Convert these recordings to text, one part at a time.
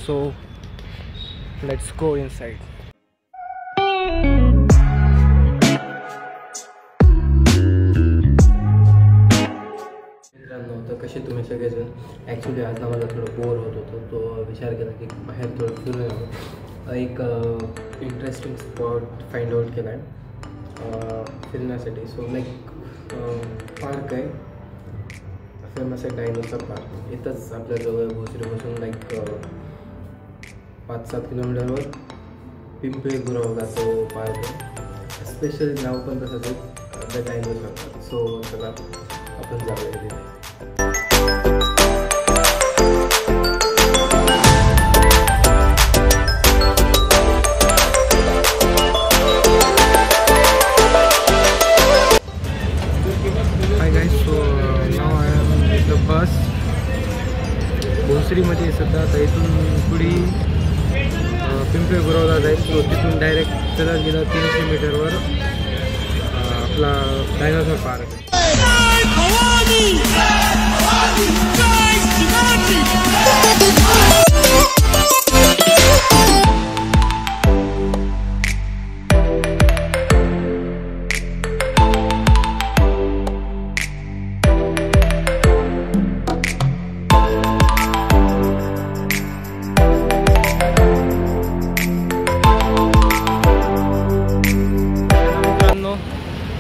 So let's go inside. तर कसे तुम्ही सगळेजण. ॲक्च्युली आज ना मला थोडं बोर होत होतं, तो विचार केला की बाहेर थोडं फिरून यावं. एक इंटरेस्टिंग स्पॉट फाइंड आउट केला आहे फिरण्यासाठी. सो लाईक पार्क आहे, फेमस आहे डायनोसॉर पार्क. इथंच आपल्याजवळ भोसरीपासून लाईक 5-7 किलोमीटरवर पिंपळे गुरवला तो पार्क आहे. स्पेशल नाव पण तसंच आहे, द डायनोसॉर पार्क. सो चला आपण जाऊया तिथे. बस भोसरीमध्ये सध्या आता इथून पुढे पिंपळे गुरवला जाईल. तो तिथून डायरेक्ट चलत गेला 300 मीटरवर आपला डायनोसॉर पार्क.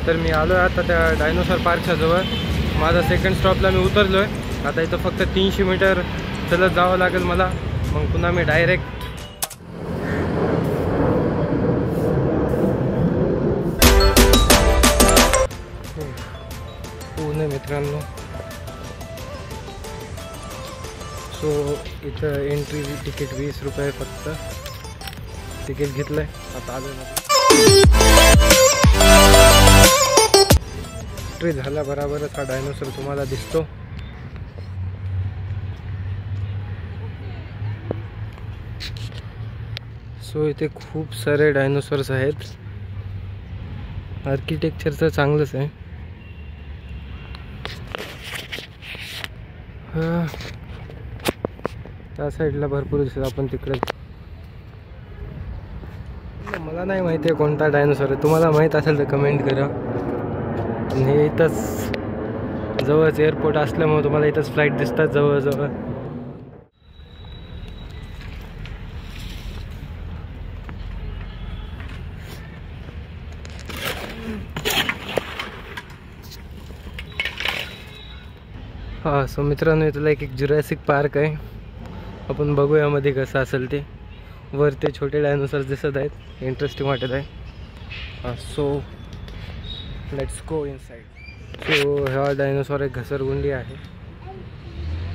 तर मी आलो आहे आता त्या डायनोसॉर पार्कच्या जवळ. माझा सेकंड स्टॉपला मी उतरलो आहे. आता इथं फक्त 300 मीटर चलत जावं लागेल मला. मग पुन्हा मी डायरेक्ट पुणे मित्रांनो. सो इथं एंट्री तिकीट 20 रुपये फक्त. तिकीट घेतलं आहे. आता आलो ना. एंट्री झाल्या बराबरच हा डायनोसॉर तुम्हाला दिसतो. सो इथे खूप सारे डायनोसॉर्स आहेत. आर्किटेक्चरचं चांगलंच आहे. त्या साईडला भरपूर दिसत. आपण तिकडे मला नाही माहिती आहे कोणता डायनोसॉर आहे. तुम्हाला माहीत असेल तर कमेंट करा. हे इथंच जवळच एअरपोर्ट असल्यामुळे तुम्हाला इथंच फ्लाईट दिसतात जवळजवळ. हां. सो मित्रांनो इथला एक जुरॅसिक पार्क आहे. आपण बघूया मध्ये कसं असेल ते. वर ते छोटे डायनोसॉर्स दिसत आहेत. इंटरेस्टिंग वाटत आहे. So let's go inside. So हा डायनोसॉर एक घसरगुंडी आहे.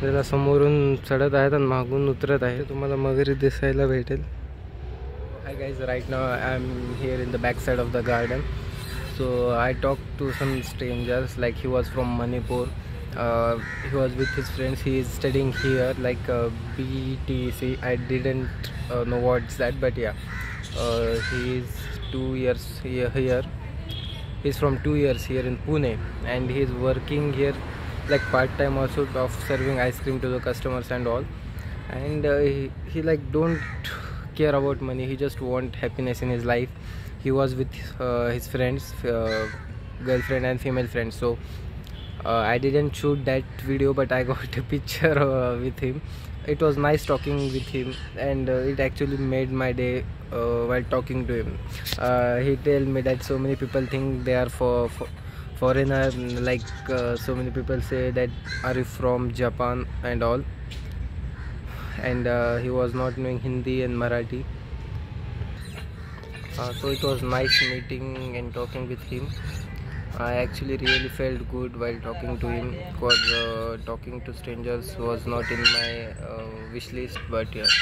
त्याला समोरून चढत आहेत आणि मागून उतरत आहे. तुम्हाला मगरी दिसायला भेटेल. Hi guys, right now I am here in the back side of the garden. So I talk to some strangers like he was from Manipur. He was with his friends. He is studying here like BTC. I didn't know what's that, but yeah, he is 2 years here. He's from 2 years here in Pune, and he is working here like part-time also of serving ice cream to the customers and all. And he like don't care about money. He just want happiness in his life. He was with his friends, girlfriend and female friends. So I didn't shoot that video, but I got a picture with him. It was nice talking with him, and it actually made my day while talking to him. He told me that so many people think they are foreigner, like so many people say that are you from Japan and all, and he was not knowing Hindi and Marathi. So it was nice meeting and talking with him. I actually really felt good while talking to him, because talking to strangers was not in my wish list, but yeah.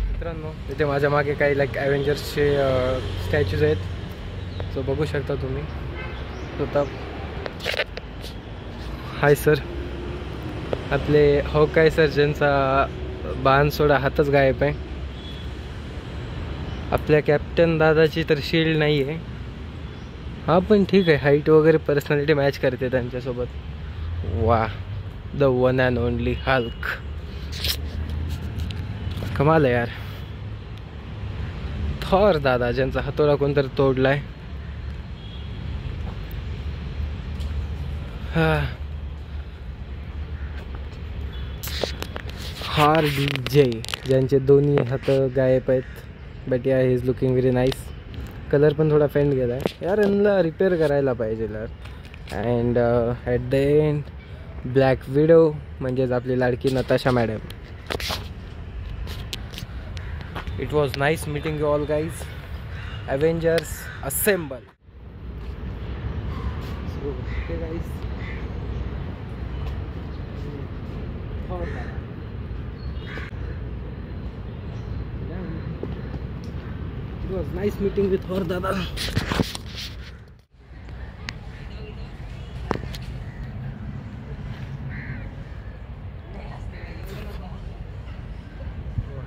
मित्रांनो इथे माझ्या मागे काही like ॲव्हेंजर्सचे statues आहेत. So बघू शकता तुम्ही स्वतः. Hi sir. आपले हॉकाय सर्जनचा बाण सोडा हातच गायब आहे. आपल्या कॅप्टन दादाची तर शील्ड नाही आहे. हां पण ठीक आहे, हाईट वगैरे पर्सनॅलिटी मॅच करते त्यांच्यासोबत. वा, the one and only Hulk. कमाल आहे यार. थॉर दादा, ज्यांचा हातोडा कोणतरी तोडलाय. RDJ, ज्यांचे दोन्ही हात गायब आहेत. बट या he is looking very nice. Colour पण थोडा फेंट गेला आहे यार, यांना रिपेअर करायला पाहिजे यार. And at the end black widow, म्हणजेच आपली लाडकी Natasha madam. It was nice meeting you all guys. Avengers assemble. So okay guys, it was nice meeting with her dada.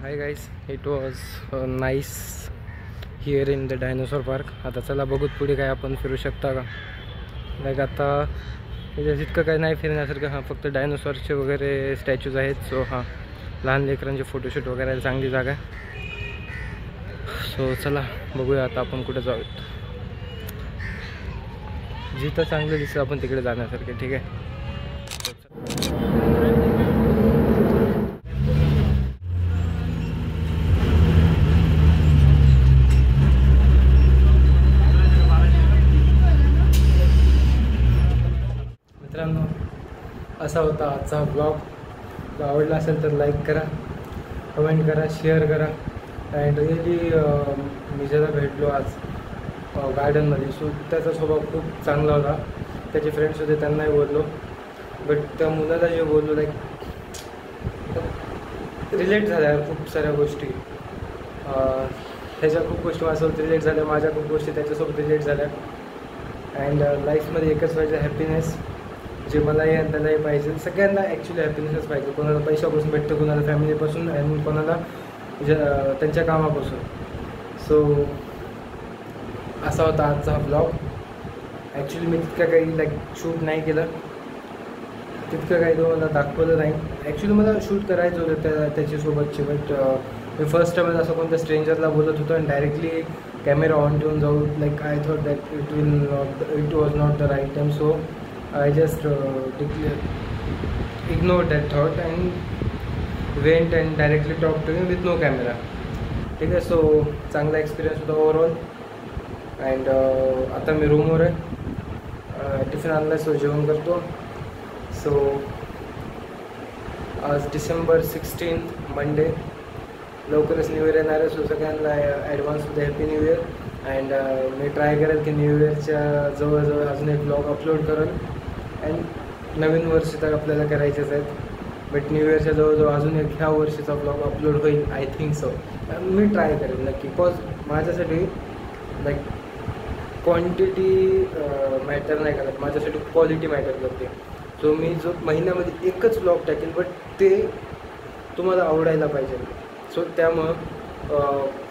Hi guys, it was nice here in the dinosaur park. आता चला बघूत पुढे काय आपण फिरू शकता का. Like आता इतकं काही नाही फिरण्यासारखं. हां, फक्त डायनोसॉरचे वगैरे स्टॅच्यूज आहेत. सो हां, लहान लेकरांचे फोटोशूट वगैरे चांगली जागा आहे. सो चला बघूया आता आपण कुठे जाऊयात. जिथं चांगलं दिसतं आपण तिकडे जाण्यासारखे. ठीक आहे. मित्रांनो, असा होता आजचा ब्लॉग. आवडला असेल तर लाईक करा, कमेंट करा, शेअर करा. अँड रिअली मी ज्याला भेटलो आज गार्डनमध्ये, सो त्याचा स्वभाव खूप चांगला होता. त्याचे फ्रेंड्स होते, त्यांनाही बोललो. बट त्या मुलाला जे बोललो, लाईक रिलेट झाल्या खूप साऱ्या गोष्टी. त्याच्या खूप गोष्टी माझ्यासोबत रिलेट झाल्या, माझ्या खूप गोष्टी त्याच्यासोबत रिलेट झाल्या. अँड लाईफमध्ये एकच पाहिजे, हॅपीनेस. जे मलाही आणि त्यालाही पाहिजे. सगळ्यांना ॲक्च्युली हॅपीनेसच पाहिजे. कोणाला पैशापासून भेटतं, कोणाला फॅमिलीपासून, आणि कोणाला त्यांच्या कामापासून. सो असा होता आजचा हा ब्लॉग. ॲक्च्युली मी तितकं काही लाईक शूट नाही केलं, तितकं काही तुम्हाला दाखवलं नाही. ॲक्च्युली मला शूट करायचं होतं त्याच्यासोबतचे. बट मी फर्स्ट टाईम असं कोणत्या स्ट्रेंजरला बोलत होतो आणि डायरेक्टली कॅमेरा ऑन ठेवून जाऊ. Like I thought that it was not the right time. So I just ignored that thought and went and directly talked to him with no camera. ठीक आहे. So चांगला एक्सपिरियन्स होता overall. And आता मी रूमवर आहे. Tiffin आणला, so जेवण करतो. सो आज December 16th मंडे. लवकरच न्यू इयर येणार आहे. सो सगळ्यांना ॲडव्हान्समध्ये हॅपी न्यू इयर. अँड मी ट्राय करेल की न्यू इयरच्या जवळजवळ अजून एक ब्लॉग अपलोड करेल. अँड नवीन वर्ष तर आपल्याला करायचेच आहेत. बट न्यू इयरच्या जवळजवळ अजून एक ह्या वर्षीचा ब्लॉग अपलोड होईल, I think so. Me try करेन नक्की. बिकॉज माझ्यासाठी लाईक क्वांटिटी मॅटर नाही करत, माझ्यासाठी क्वालिटी मॅटर करते. सो मी जो महिन्यामध्ये एकच ब्लॉग टाकेल, बट ते तुम्हाला आवडायला पाहिजे. सो त्यामुळं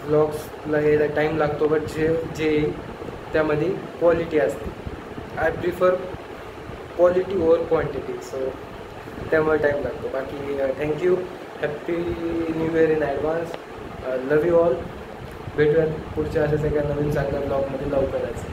ब्लॉग्सला यायला टाईम लागतो. बट जे त्यामध्ये क्वालिटी असते. I prefer quality over quantity. So त्यामुळे टाईम लागतो. बाकी thank you. Happy new year in advance. Love you all. भेटूयात पुढच्या अशा सगळ्या नवीन चांगल्या ब्लॉगमध्ये लवकरच.